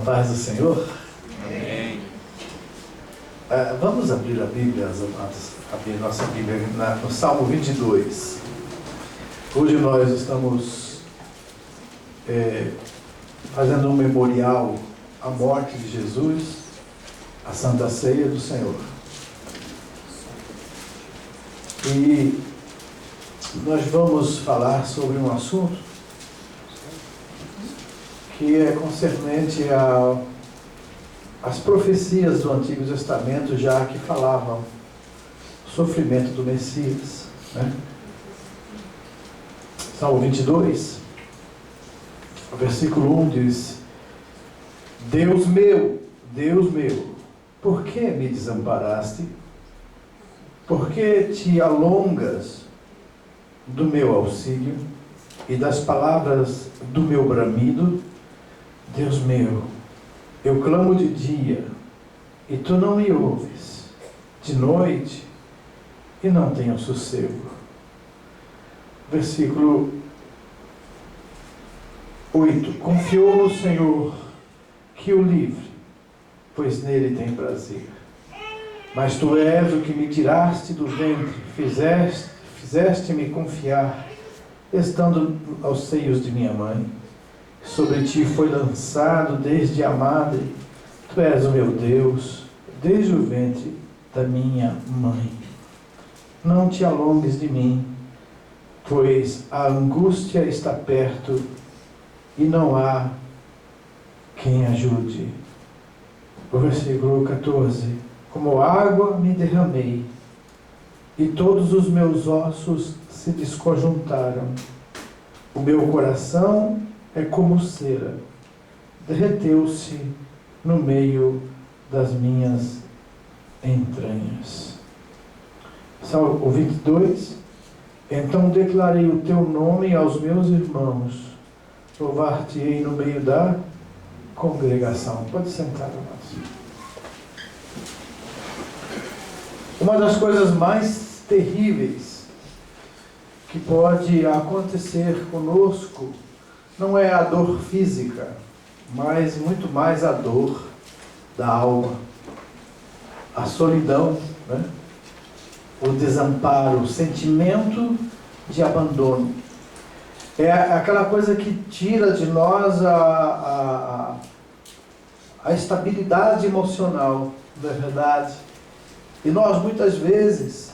Paz do Senhor. Amém. Vamos abrir a Bíblia, abrir nossa Bíblia no Salmo 22. Hoje nós estamos fazendo um memorial à morte de Jesus, à Santa Ceia do Senhor. E nós vamos falar sobre um assunto que é concernente às profecias do Antigo Testamento, já que falavam do sofrimento do Messias, né? Salmo 22, versículo 1 diz: Deus meu, por que me desamparaste? Por que te alongas do meu auxílio e das palavras do meu bramido? Deus meu, eu clamo de dia, e tu não me ouves, de noite, e não tenho sossego. Versículo 8. Confiou no Senhor, que o livre, pois nele tem prazer. Mas tu és o que me tiraste do ventre, fizeste-me confiar, estando aos seios de minha mãe. Sobre ti foi lançado desde a madre, tu és o meu Deus, desde o ventre da minha mãe. Não te alongues de mim, pois a angústia está perto e não há quem ajude. O versículo 14. Como água me derramei, e todos os meus ossos se desconjuntaram. O meu coração é como cera, derreteu-se no meio das minhas entranhas. Salmo 22. Então declarei o teu nome aos meus irmãos, louvar-te-ei no meio da congregação. Pode sentar, amados. Uma das coisas mais terríveis que pode acontecer conosco não é a dor física, mas muito mais a dor da alma, a solidão, né? O desamparo, o sentimento de abandono. É aquela coisa que tira de nós a estabilidade emocional, não é verdade? E nós muitas vezes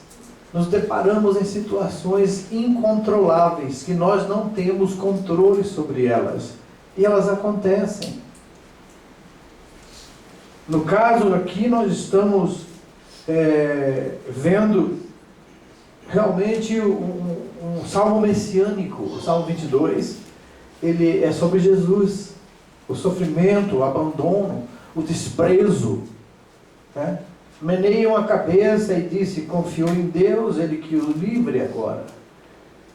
nos deparamos em situações incontroláveis, que nós não temos controle sobre elas. E elas acontecem. No caso aqui, nós estamos vendo realmente um salmo messiânico. O Salmo 22, ele é sobre Jesus. O sofrimento, o abandono, o desprezo, né? Meneiam a cabeça e disse: confiou em Deus, Ele que o livre agora.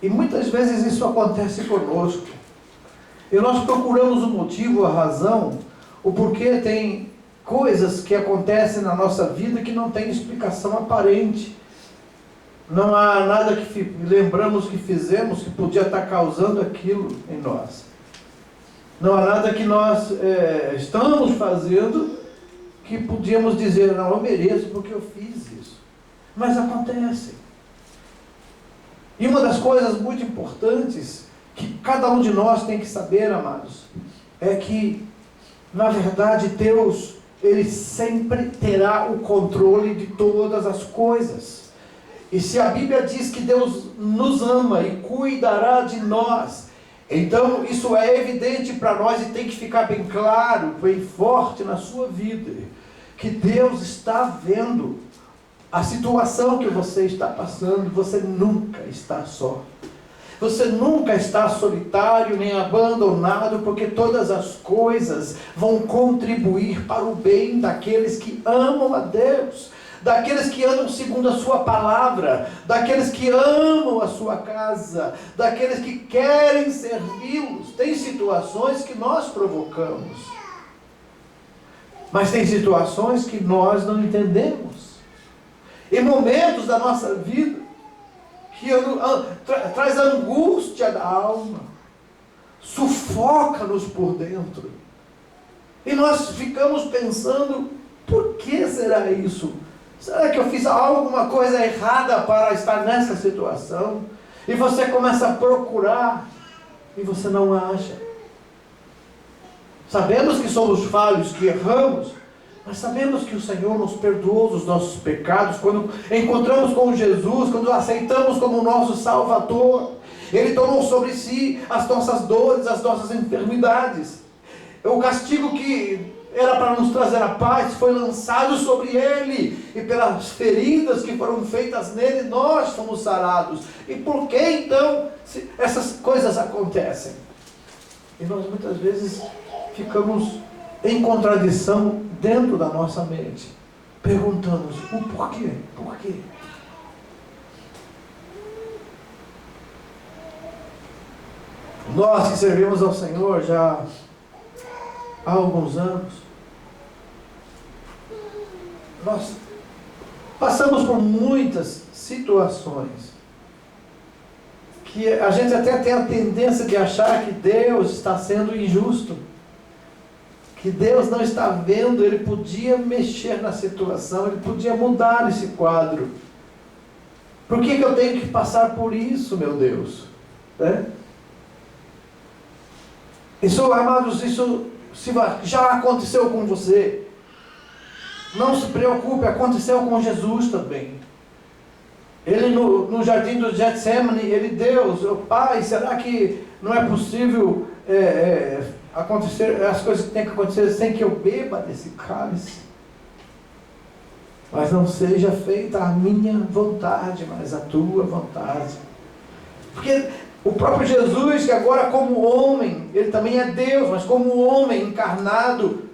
E muitas vezes isso acontece conosco. E nós procuramos o motivo, a razão, o porquê. Tem coisas que acontecem na nossa vida que não tem explicação aparente. Não há nada que lembramos que fizemos que podia estar causando aquilo em nós. Não há nada que nós estamos fazendo que podíamos dizer: não, eu mereço porque eu fiz isso. Mas acontece. E uma das coisas muito importantes que cada um de nós tem que saber, amados, é que, na verdade, Deus, Ele sempre terá o controle de todas as coisas. E se a Bíblia diz que Deus nos ama e cuidará de nós, então isso é evidente para nós e tem que ficar bem claro, bem forte na sua vida, que Deus está vendo a situação que você está passando. Você nunca está só. Você nunca está solitário nem abandonado, porque todas as coisas vão contribuir para o bem daqueles que amam a Deus, daqueles que andam segundo a sua palavra, daqueles que amam a sua casa, daqueles que querem servi-los. Tem situações que nós provocamos, mas tem situações que nós não entendemos. Em momentos da nossa vida que traz angústia da alma, sufoca-nos por dentro. E nós ficamos pensando, por que será isso? Será que eu fiz alguma coisa errada para estar nessa situação? E você começa a procurar e você não acha. Sabemos que somos falhos, que erramos, mas sabemos que o Senhor nos perdoou dos nossos pecados quando encontramos com Jesus, quando o aceitamos como nosso Salvador. Ele tomou sobre si as nossas dores, as nossas enfermidades. O castigo que era para nos trazer a paz foi lançado sobre Ele, e pelas feridas que foram feitas nele, nós fomos sarados. E por que então essas coisas acontecem? E nós muitas vezes ficamos em contradição dentro da nossa mente, perguntamos o porquê, por quê? Nós que servimos ao Senhor já há alguns anos, nós passamos por muitas situações que a gente até tem a tendência de achar que Deus está sendo injusto, que Deus não está vendo. Ele podia mexer na situação, Ele podia mudar esse quadro. Por que eu tenho que passar por isso, meu Deus? Isso, amados, isso já aconteceu com você. Não se preocupe, aconteceu com Jesus também. Ele no jardim do Getsemane, Deus, Pai, será que não é possível acontecer as coisas que têm que acontecer sem que eu beba desse cálice? Mas não seja feita a minha vontade, mas a tua vontade. Porque o próprio Jesus, que agora como homem, Ele também é Deus, mas como homem encarnado,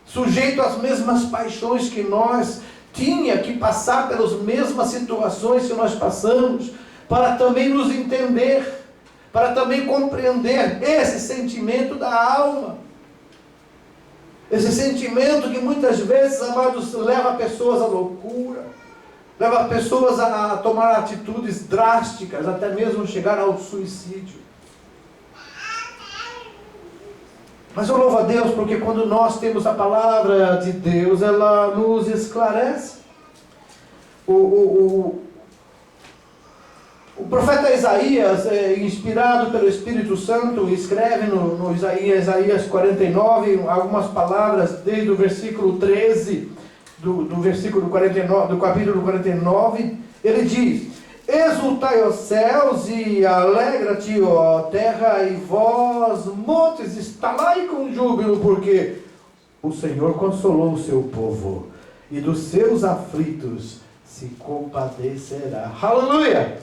sujeito às mesmas paixões que nós, tinha que passar pelas mesmas situações que nós passamos, para também nos entender, para também compreender esse sentimento da alma. Esse sentimento que muitas vezes, amados, leva pessoas à loucura, leva pessoas a tomar atitudes drásticas, até mesmo chegar ao suicídio. Mas eu louvo a Deus porque quando nós temos a palavra de Deus, ela nos esclarece. O profeta Isaías, inspirado pelo Espírito Santo, escreve no Isaías 49, algumas palavras, desde o versículo 13, do versículo 49, do capítulo 49, ele diz: exultai, ó céus, e alegra-te, ó terra, e vós, montes, estalai com júbilo, porque o Senhor consolou o seu povo, e dos seus aflitos se compadecerá. Aleluia!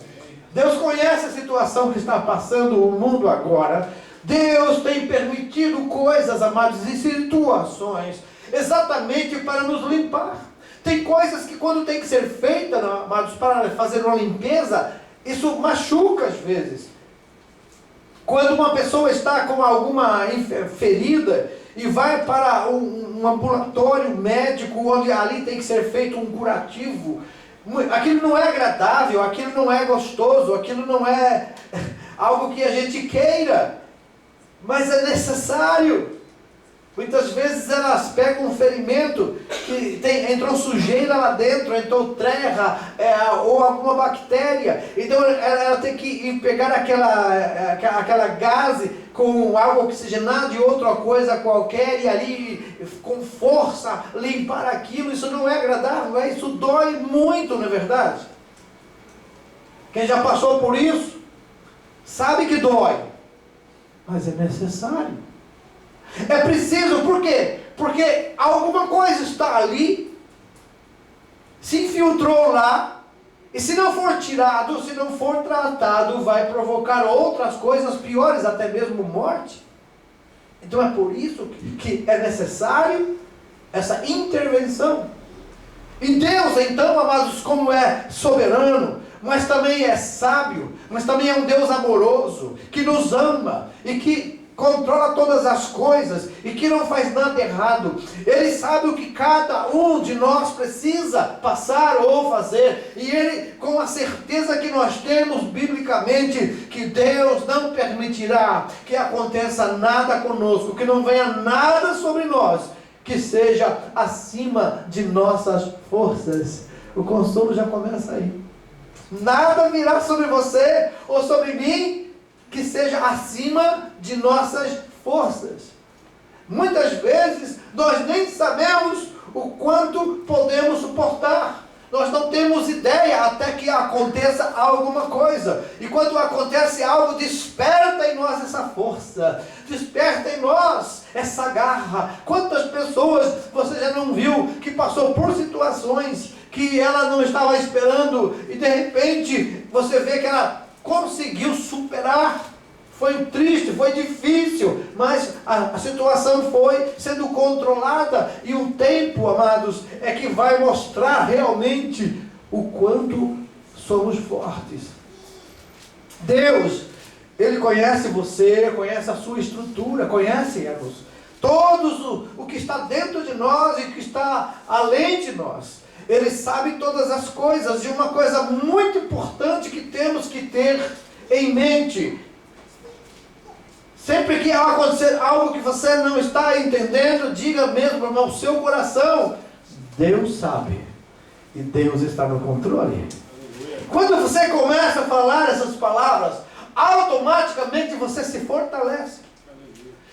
Deus conhece a situação que está passando o mundo agora. Deus tem permitido coisas, amados, e situações, exatamente para nos limpar. Tem coisas que quando tem que ser feitas, amados, para fazer uma limpeza, isso machuca às vezes. Quando uma pessoa está com alguma ferida e vai para um ambulatório médico, onde ali tem que ser feito um curativo, aquilo não é agradável, aquilo não é gostoso, aquilo não é algo que a gente queira, mas é necessário. Muitas vezes elas pegam um ferimento que entrou sujeira lá dentro, entrou terra, ou alguma bactéria. Então ela tem que pegar aquela gase com água oxigenada e outra coisa qualquer, e ali com força limpar aquilo. Isso não é agradável, isso dói muito, não é verdade? Quem já passou por isso sabe que dói, mas é necessário. É preciso, por quê? Porque alguma coisa está ali, se infiltrou lá, e se não for tirado, se não for tratado, vai provocar outras coisas piores, até mesmo morte. Então é por isso que é necessário essa intervenção. E Deus, então, amados, como é soberano, mas também é sábio, mas também é um Deus amoroso, que nos ama, e que controla todas as coisas e que não faz nada errado. Ele sabe o que cada um de nós precisa passar ou fazer. E Ele, com a certeza que nós temos biblicamente, que Deus não permitirá que aconteça nada conosco, que não venha nada sobre nós, que seja acima de nossas forças. O consolo já começa aí. Nada virá sobre você ou sobre mim que seja acima de nossas forças. Muitas vezes nós nem sabemos o quanto podemos suportar. Nós não temos ideia até que aconteça alguma coisa. E quando acontece algo, desperta em nós essa força, desperta em nós essa garra. Quantas pessoas você já não viu que passou por situações que ela não estava esperando e de repente você vê que ela conseguiu superar? Foi triste, foi difícil, mas a situação foi sendo controlada. E o tempo, amados, é que vai mostrar realmente o quanto somos fortes. Deus, Ele conhece você, conhece a sua estrutura, conhece-nos. Todos o que está dentro de nós e o que está além de nós. Ele sabe todas as coisas. E uma coisa muito importante que temos que ter em mente: sempre que acontecer algo que você não está entendendo, diga mesmo ao seu coração: Deus sabe e Deus está no controle. Quando você começa a falar essas palavras, automaticamente você se fortalece.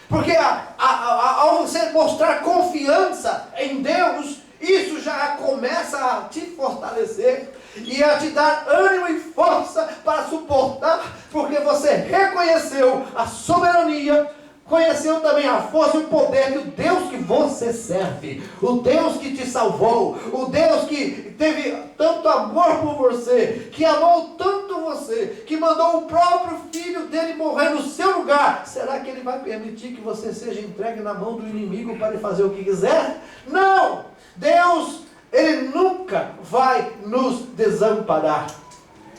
Porque ao você mostrar confiança em Deus, isso já começa a te fortalecer e a te dar ânimo e força para suportar, porque você reconheceu a soberania, conheceu também a força e o poder do Deus que você serve, o Deus que te salvou, o Deus que teve tanto amor por você, que amou tanto você, que mandou o próprio Filho dele morrer no seu lugar. Será que Ele vai permitir que você seja entregue na mão do inimigo para ele fazer o que quiser? Não! Deus, Ele nunca vai nos desamparar.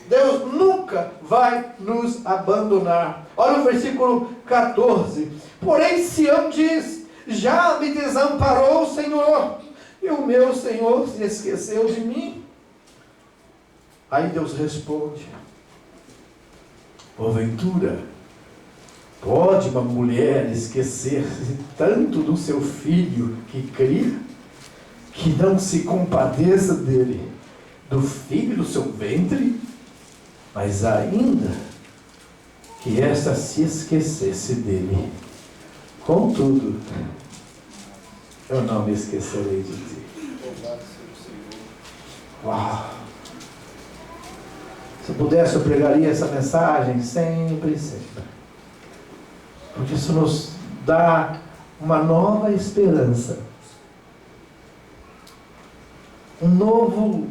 Deus nunca vai nos abandonar. Olha o versículo 14. Porém Sião diz: já me desamparou o Senhor, e o meu Senhor se esqueceu de mim. Aí Deus responde: porventura, pode uma mulher esquecer-se tanto do seu filho que cria, que não se compadeça dele, do filho do seu ventre? Mas ainda que esta se esquecesse dele, contudo, eu não me esquecerei de ti. Uau! Se eu pudesse, eu pregaria essa mensagem sempre, sempre. Porque isso nos dá uma nova esperança. Um novo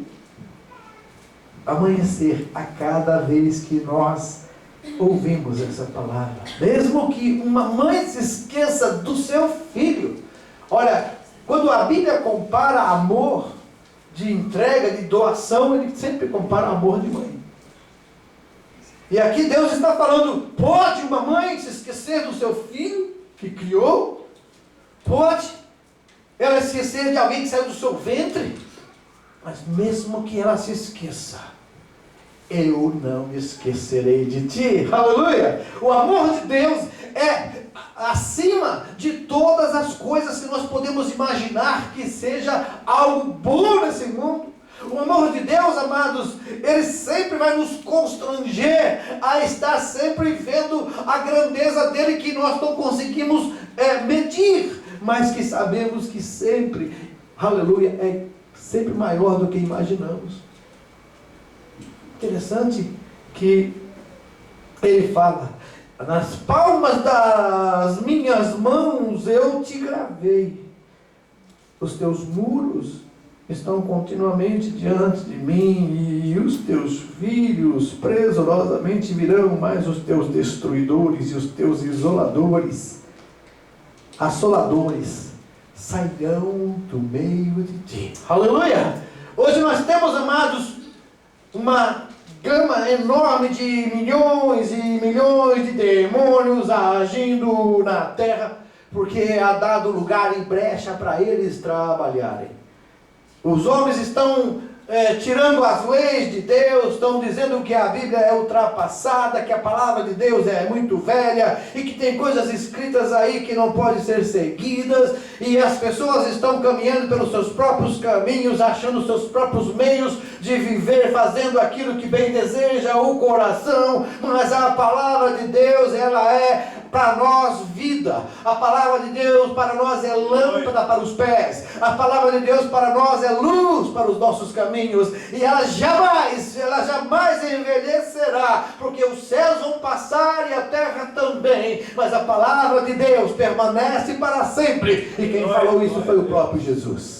amanhecer a cada vez que nós ouvimos essa palavra. Mesmo que uma mãe se esqueça do seu filho. Olha, quando a Bíblia compara amor de entrega, de doação, ele sempre compara amor de mãe. E aqui Deus está falando: pode uma mãe se esquecer do seu filho que criou? Pode ela esquecer de alguém que saiu do seu ventre? Mas mesmo que ela se esqueça, eu não me esquecerei de ti. Aleluia! O amor de Deus é acima de todas as coisas que nós podemos imaginar que seja algo bom nesse mundo. O amor de Deus, amados, Ele sempre vai nos constranger a estar sempre vendo a grandeza dEle, que nós não conseguimos medir, mas que sabemos que sempre, aleluia, é sempre maior do que imaginamos. Interessante que Ele fala: nas palmas das minhas mãos eu te gravei, os teus muros estão continuamente diante de mim, e os teus filhos presurosamente virão, mas os teus destruidores e os teus isoladores, assoladores, sairão do meio de ti. Aleluia! Hoje nós temos, amados, uma gama enorme de milhões e milhões de demônios agindo na terra, porque há dado lugar e brecha para eles trabalharem. Os homens estão tirando as leis de Deus, estão dizendo que a Bíblia é ultrapassada, que a palavra de Deus é muito velha e que tem coisas escritas aí que não podem ser seguidas, e as pessoas estão caminhando pelos seus próprios caminhos, achando seus próprios meios de viver, fazendo aquilo que bem deseja o coração, mas a palavra de Deus, ela é para nós vida. A palavra de Deus para nós é lâmpada para os pés. A palavra de Deus para nós é luz para os nossos caminhos. E ela jamais envelhecerá, porque os céus vão passar e a terra também, mas a palavra de Deus permanece para sempre. E quem falou isso foi o próprio Jesus.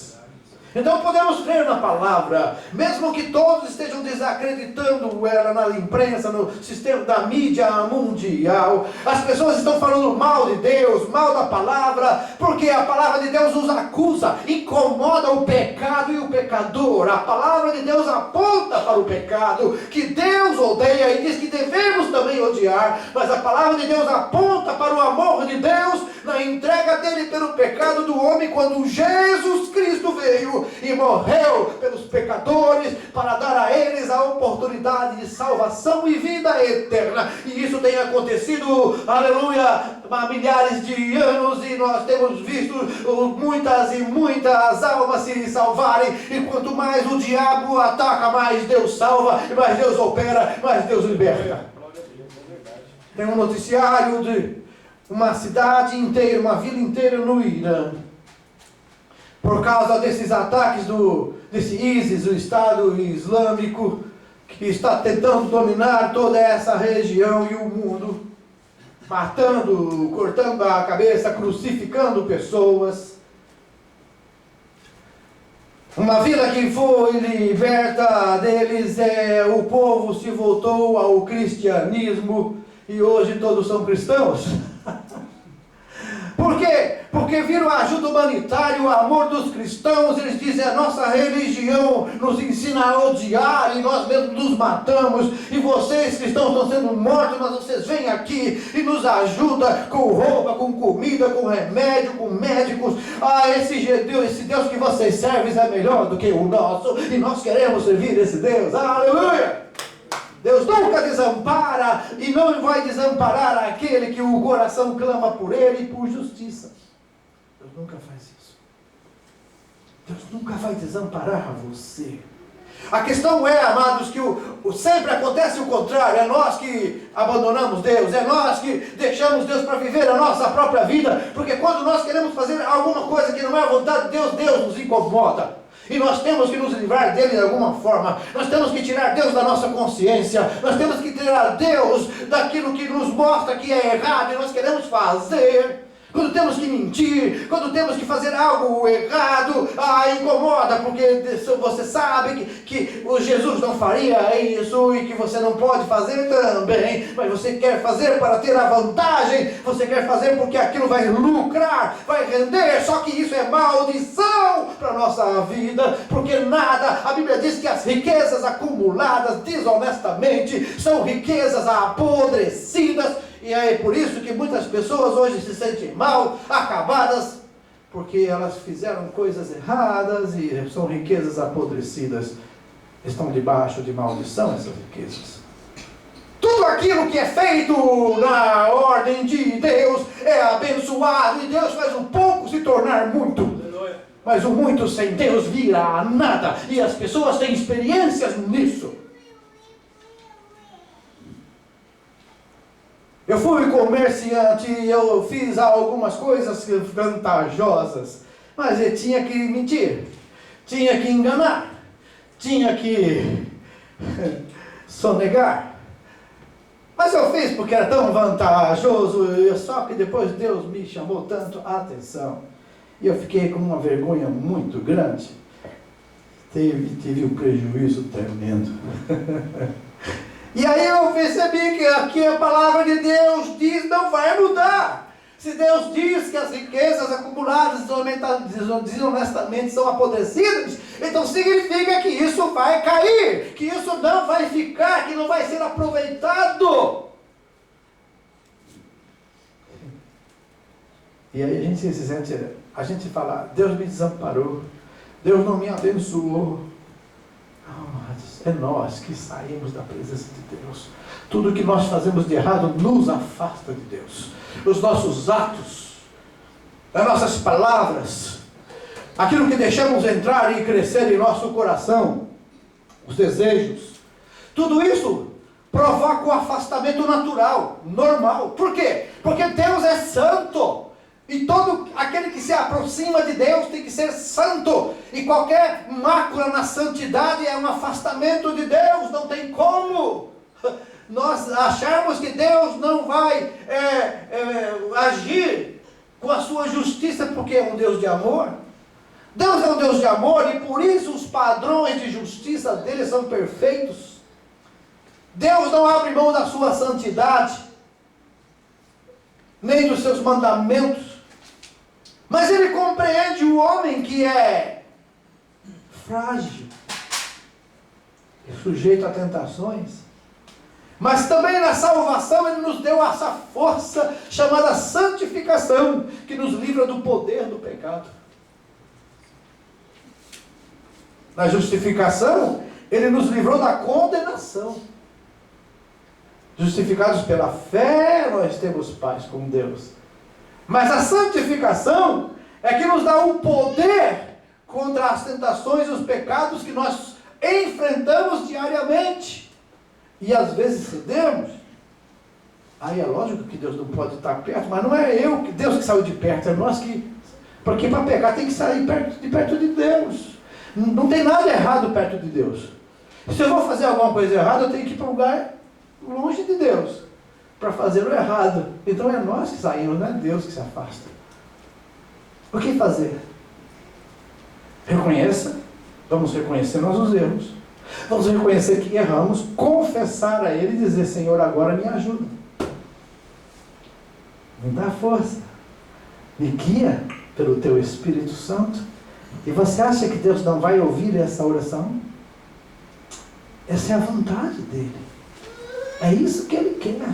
Então podemos crer na palavra, mesmo que todos estejam desacreditando ela na imprensa, no sistema da mídia mundial. As pessoas estão falando mal de Deus, mal da palavra, porque a palavra de Deus os acusa, incomoda o pecado e o pecador. A palavra de Deus aponta para o pecado, que Deus odeia e diz que devemos também odiar, mas a palavra de Deus aponta para o amor de Deus na entrega dele pelo pecado do homem, quando Jesus Cristo veio e morreu pelos pecadores, para dar a eles a oportunidade de salvação e vida eterna. E isso tem acontecido, aleluia, há milhares de anos, e nós temos visto muitas e muitas almas se salvarem, e quanto mais o diabo ataca, mais Deus salva, mais Deus opera, mais Deus liberta. Tem um noticiário de uma cidade inteira, uma vila inteira no Irã, por causa desses ataques desse ISIS, o Estado Islâmico, que está tentando dominar toda essa região e o mundo, matando, cortando a cabeça, crucificando pessoas. Uma vila que foi liberta deles, o povo se voltou ao cristianismo, e hoje todos são cristãos. Por quê? Porque viram a ajuda humanitária, o amor dos cristãos. Eles dizem: a nossa religião nos ensina a odiar e nós mesmos nos matamos, e vocês cristãos estão sendo mortos, mas vocês vêm aqui e nos ajudam com roupa, com comida, com remédio, com médicos. Esse Deus que vocês servem é melhor do que o nosso, e nós queremos servir esse Deus. Aleluia! Deus nunca desampara, e não vai desamparar aquele que o coração clama por ele e por justiça. Deus nunca faz isso. Deus nunca vai desamparar você. A questão é, amados, que sempre acontece o contrário. É nós que abandonamos Deus, é nós que deixamos Deus para viver a nossa própria vida, porque quando nós queremos fazer alguma coisa que não é a vontade de Deus, Deus nos incomoda. E nós temos que nos livrar dele de alguma forma. Nós temos que tirar Deus da nossa consciência. Nós temos que tirar Deus daquilo que nos mostra que é errado e nós queremos fazer. Quando temos que mentir, quando temos que fazer algo errado, incomoda, porque você sabe que o Jesus não faria isso, e que você não pode fazer também, mas você quer fazer para ter a vantagem, você quer fazer porque aquilo vai lucrar, vai render. Só que isso é maldição para a nossa vida, porque nada, a Bíblia diz que as riquezas acumuladas desonestamente são riquezas apodrecidas. E é por isso que muitas pessoas hoje se sentem mal, acabadas, porque elas fizeram coisas erradas e são riquezas apodrecidas. Estão debaixo de maldição essas riquezas. Tudo aquilo que é feito na ordem de Deus é abençoado, e Deus faz o pouco se tornar muito. Mas o muito sem Deus vira nada, e as pessoas têm experiências nisso. Eu fui comerciante e eu fiz algumas coisas vantajosas, mas eu tinha que mentir, tinha que enganar, tinha que sonegar. Mas eu fiz porque era tão vantajoso, só que depois Deus me chamou tanto a atenção, e eu fiquei com uma vergonha muito grande. Tive um prejuízo tremendo. E aí eu percebi que aqui a palavra de Deus diz: não vai mudar. Se Deus diz que as riquezas acumuladas desonestamente são apodrecidas, então significa que isso vai cair, que isso não vai ficar, que não vai ser aproveitado. E aí a gente fala, Deus me desamparou, Deus não me abençoou. Amados, é nós que saímos da presença de Deus. Tudo que nós fazemos de errado nos afasta de Deus. Os nossos atos, as nossas palavras, aquilo que deixamos entrar e crescer em nosso coração, os desejos, tudo isso provoca um afastamento natural, normal. Por quê? Porque Deus é santo. E todo aquele que se aproxima de Deus tem que ser santo. E qualquer mácula na santidade é um afastamento de Deus. Não tem como nós acharmos que Deus não vai agir com a sua justiça, porque é um Deus de amor. Deus é um Deus de amor e por isso os padrões de justiça dele são perfeitos. Deus não abre mão da sua santidade, nem dos seus mandamentos. Mas ele compreende o homem que é frágil, sujeito a tentações. Mas também na salvação ele nos deu essa força chamada santificação, que nos livra do poder do pecado. Na justificação, ele nos livrou da condenação. Justificados pela fé, nós temos paz com Deus. Mas a santificação é que nos dá um poder contra as tentações e os pecados que nós enfrentamos diariamente. E às vezes cedemos. Aí é lógico que Deus não pode estar perto, mas não é Deus que saiu de perto, é nós que... Porque para pecar tem que sair de perto de Deus. Não tem nada errado perto de Deus. Se eu vou fazer alguma coisa errada, eu tenho que ir para um lugar longe de Deus para fazer o errado. Então é nós que saímos, não é Deus que se afasta. O que fazer? Vamos reconhecer nossos erros, vamos reconhecer que erramos, confessar a Ele e dizer, Senhor, agora me ajuda, me dá força, me guia pelo Teu Espírito Santo. E você acha que Deus não vai ouvir essa oração? Essa é a vontade dEle, é isso que Ele quer.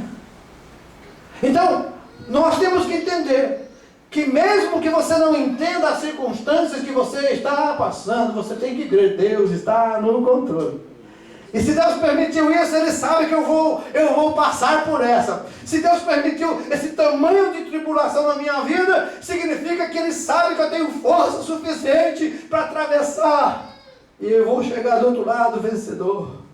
Então, nós temos que entender que mesmo que você não entenda as circunstâncias que você está passando, você tem que crer, Deus está no controle. E se Deus permitiu isso, Ele sabe que eu vou passar por essa. Se Deus permitiu esse tamanho de tribulação na minha vida, significa que Ele sabe que eu tenho força suficiente para atravessar. E eu vou chegar do outro lado vencedor.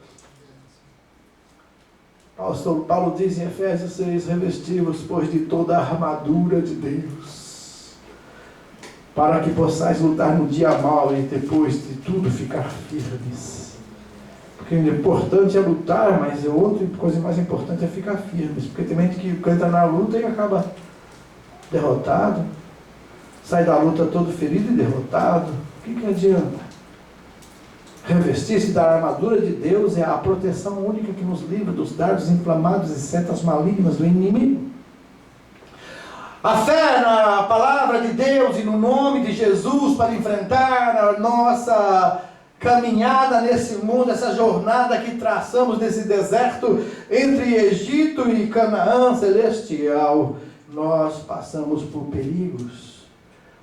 Paulo diz em Efésios 6, revestivos, pois, de toda a armadura de Deus, para que possais lutar no dia mau e depois de tudo ficar firmes. Porque o importante é lutar, mas a outra coisa mais importante é ficar firmes. Porque tem gente que entra na luta e acaba derrotado, sai da luta todo ferido e derrotado. O que adianta? Revestir-se da armadura de Deus é a proteção única que nos livra dos dardos inflamados e setas malignas do inimigo. A fé na palavra de Deus e no nome de Jesus para enfrentar a nossa caminhada nesse mundo, essa jornada que traçamos nesse deserto entre Egito e Canaã celestial. Nós passamos por perigos,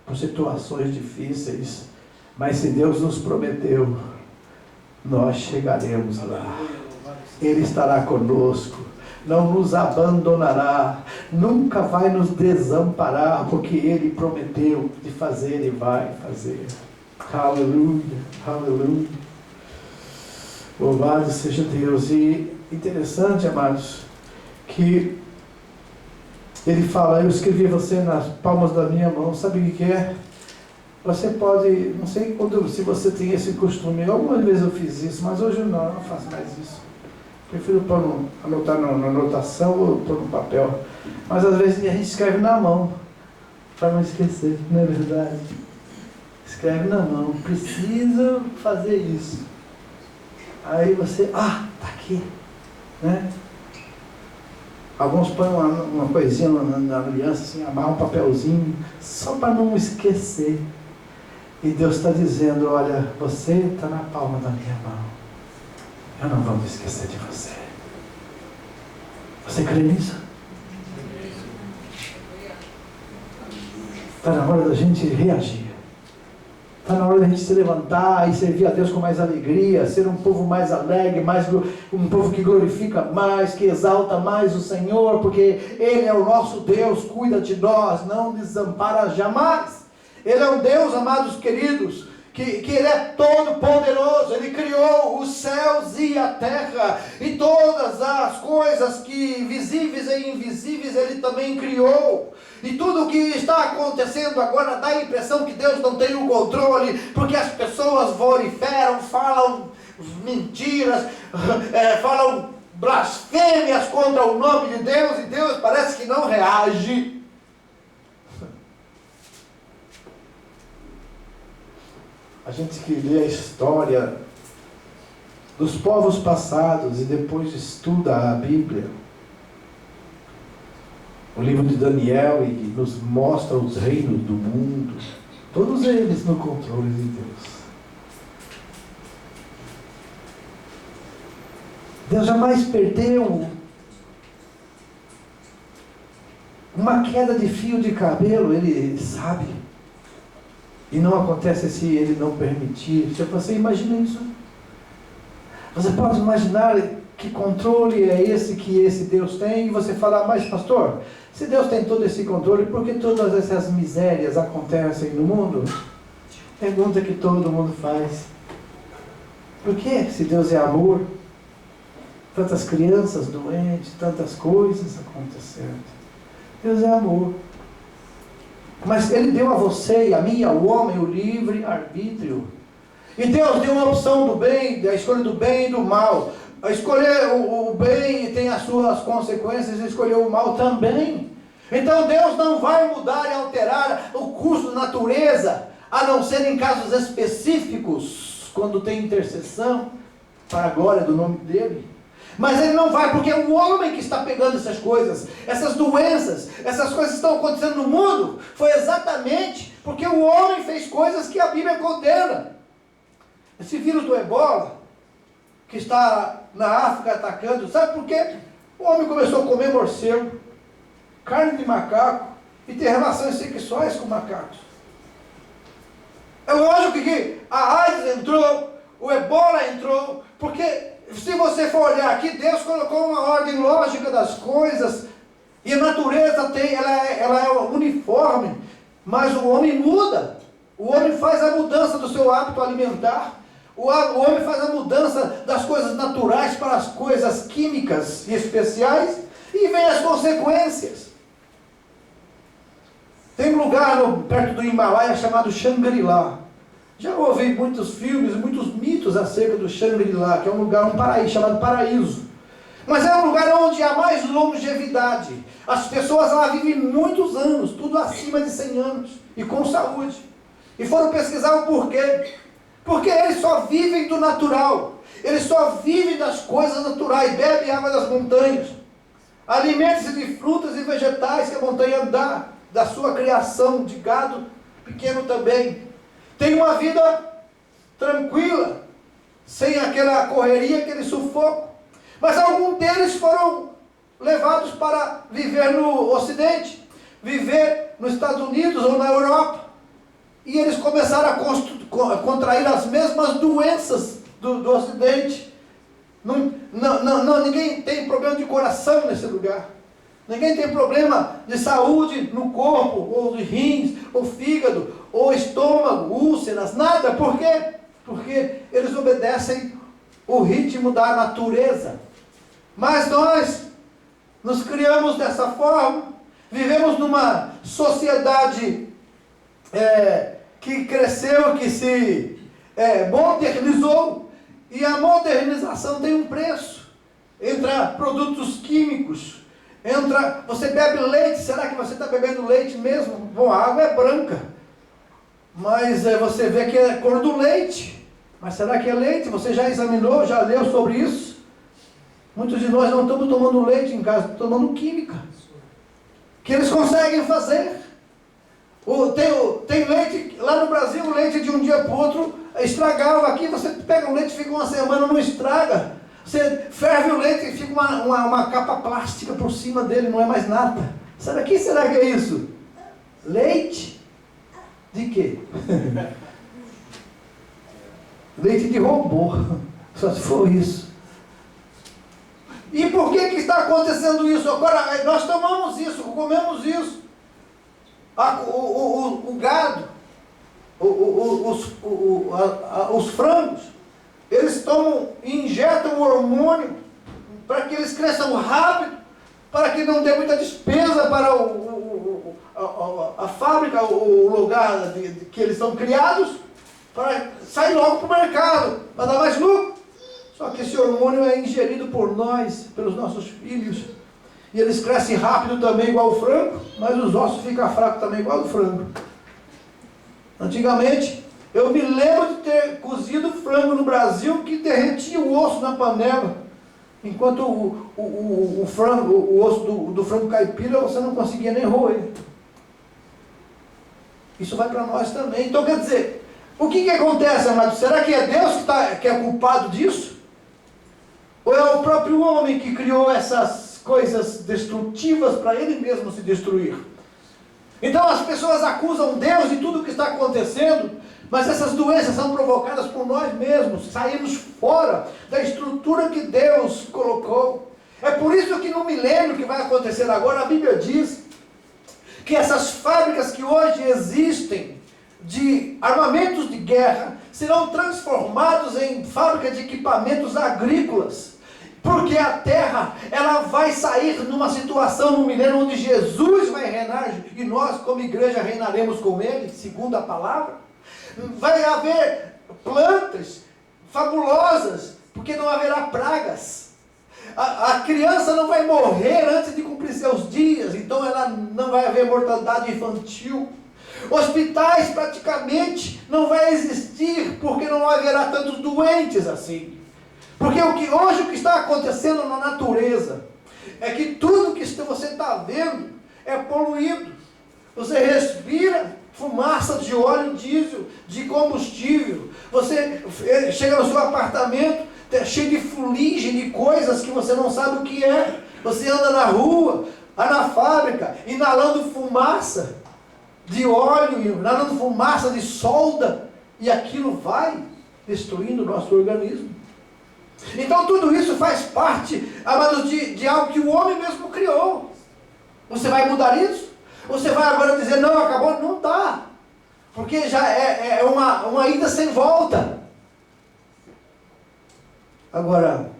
por situações difíceis, mas se Deus nos prometeu, nós chegaremos lá. Ele estará conosco, não nos abandonará, nunca vai nos desamparar, porque Ele prometeu de fazer e vai fazer. Aleluia, aleluia. Louvado seja Deus. E interessante, amados, que Ele fala, eu escrevi você nas palmas da minha mão. Sabe o que é? Você pode, não sei se você tem esse costume, algumas vezes eu fiz isso, mas hoje não faço mais isso. Prefiro anotar na anotação ou pôr no papel. Mas às vezes a gente escreve na mão, para não esquecer, não é verdade? Escreve na mão, preciso fazer isso. Aí você, tá aqui, né? Alguns põem uma coisinha na aliança, assim, amarram um papelzinho, só para não esquecer. E Deus está dizendo, olha, você está na palma da minha mão. Eu não vou me esquecer de você. Você crê nisso? Está na hora da gente reagir. Está na hora da gente se levantar e servir a Deus com mais alegria, ser um povo mais alegre, um povo que glorifica mais, que exalta mais o Senhor, porque Ele é o nosso Deus, cuida de nós, não desampara jamais. Ele é um Deus, amados queridos, que Ele é todo poderoso. Ele criou os céus e a terra, e todas as coisas que visíveis e invisíveis Ele também criou. E tudo o que está acontecendo agora dá a impressão que Deus não tem o controle, porque as pessoas vociferam, falam mentiras, falam blasfêmias contra o nome de Deus, e Deus parece que não reage. A gente que lê a história dos povos passados e depois estuda a Bíblia, o livro de Daniel, e nos mostra os reinos do mundo, todos eles no controle de Deus. Deus jamais perdeu uma queda de fio de cabelo, Ele sabe. E não acontece se Ele não permitir. Se você imagina isso, você pode imaginar que controle é esse que esse Deus tem, e você fala, mas pastor, se Deus tem todo esse controle, por que todas essas misérias acontecem no mundo? Pergunta que todo mundo faz. Por que, se Deus é amor, tantas crianças doentes, tantas coisas acontecendo? Deus é amor. Mas Ele deu a você e a mim, ao homem, o livre arbítrio. E Deus deu uma opção do bem, da escolha do bem e do mal. Escolher o bem tem as suas consequências, escolher o mal também. Então Deus não vai mudar e alterar o curso da natureza, a não ser em casos específicos, quando tem intercessão para a glória do nome dEle. Mas Ele não vai, porque é o homem que está pegando essas coisas, essas doenças, essas coisas que estão acontecendo no mundo, foi exatamente porque o homem fez coisas que a Bíblia condena. Esse vírus do Ebola, que está na África atacando, sabe por quê? O homem começou a comer morcego, carne de macaco, e ter relações sexuais com macacos. É lógico que a AIDS entrou, o Ebola entrou, porque se você for olhar aqui, Deus colocou uma ordem lógica das coisas, e a natureza ela é uniforme, mas o homem muda. O homem faz a mudança do seu hábito alimentar. O homem faz a mudança das coisas naturais para as coisas químicas e especiais, e vem as consequências. Tem um lugar perto do Himalaia chamado Shangri-La. Já ouvi muitos filmes, muitos mitos acerca do Shangri-La, que é um lugar, um paraíso, chamado paraíso. Mas é um lugar onde há mais longevidade. As pessoas lá vivem muitos anos, tudo acima de 100 anos, e com saúde. E foram pesquisar o porquê. Porque eles só vivem do natural. Eles só vivem das coisas naturais, bebem água das montanhas. Alimentam-se de frutas e vegetais que a montanha dá, da sua criação de gado pequeno também. Tem uma vida tranquila, sem aquela correria, aquele sufoco. Mas alguns deles foram levados para viver no Ocidente, viver nos Estados Unidos ou na Europa. E eles começaram a contrair as mesmas doenças do Ocidente. Ninguém tem problema de coração nesse lugar. Ninguém tem problema de saúde no corpo, ou de rins, ou fígado, ou estômago, úlceras, nada. Por quê? Porque eles obedecem o ritmo da natureza. Mas nós nos criamos dessa forma, vivemos numa sociedade que cresceu, que se modernizou, e a modernização tem um preço. Entra produtos químicos, você bebe leite, será que você está bebendo leite mesmo? Bom, a água é branca, mas você vê que é cor do leite, mas será que é leite? Você já examinou, já leu sobre isso? Muitos de nós não estamos tomando leite em casa, estamos tomando química. Que eles conseguem fazer. Tem leite, lá no Brasil, o leite de um dia para o outro estragava. Aqui você pega o leite, fica uma semana, não estraga. Você ferve o leite e fica uma capa plástica por cima dele, não é mais nada. Será que é isso? Leite? De quê? Leite de robô. Só se for isso. E por que está acontecendo isso? Agora, nós tomamos isso, comemos isso. O gado, os frangos, eles injetam hormônio para que eles cresçam rápido, para que não dê muita despesa para a fábrica, o lugar que eles são criados, para sair logo para o mercado, para dar mais lucro. Só que esse hormônio é ingerido por nós, pelos nossos filhos. E eles crescem rápido também, igual o frango, mas os ossos ficam fracos também, igual o frango. Antigamente, eu me lembro de ter cozido frango no Brasil, que derretia o osso na panela. Enquanto o osso do frango caipira, você não conseguia nem roer. Isso vai para nós também. Então, quer dizer, o que acontece, amado? Será que é Deus que é culpado disso? Ou é o próprio homem que criou essas coisas destrutivas para ele mesmo se destruir? Então as pessoas acusam Deus de tudo o que está acontecendo, mas essas doenças são provocadas por nós mesmos. Saímos fora da estrutura que Deus colocou. É por isso que no milênio que vai acontecer agora, a Bíblia diz que essas fábricas que hoje existem de armamentos de guerra serão transformados em fábrica de equipamentos agrícolas. Porque a terra, ela vai sair numa situação no milênio onde Jesus vai reinar e nós como igreja reinaremos com ele, segundo a palavra. Vai haver plantas fabulosas, porque não haverá pragas. A criança não vai morrer antes de cumprir seus dias, então ela não vai haver mortandade infantil. Hospitais praticamente não vai existir, porque não haverá tantos doentes assim. Porque hoje o que está acontecendo na natureza é que tudo que você está vendo é poluído. Você respira fumaça de óleo diesel, de combustível. Você chega no seu apartamento, cheio de fuligem, de coisas que você não sabe o que é. Você anda na rua, na fábrica, inalando fumaça de óleo, inalando fumaça de solda, e aquilo vai destruindo o nosso organismo. Então tudo isso faz parte, amados, de algo que o homem mesmo criou. Você vai mudar isso? Você vai agora dizer, não, acabou? Não dá. Porque já é uma ida sem volta. Agora,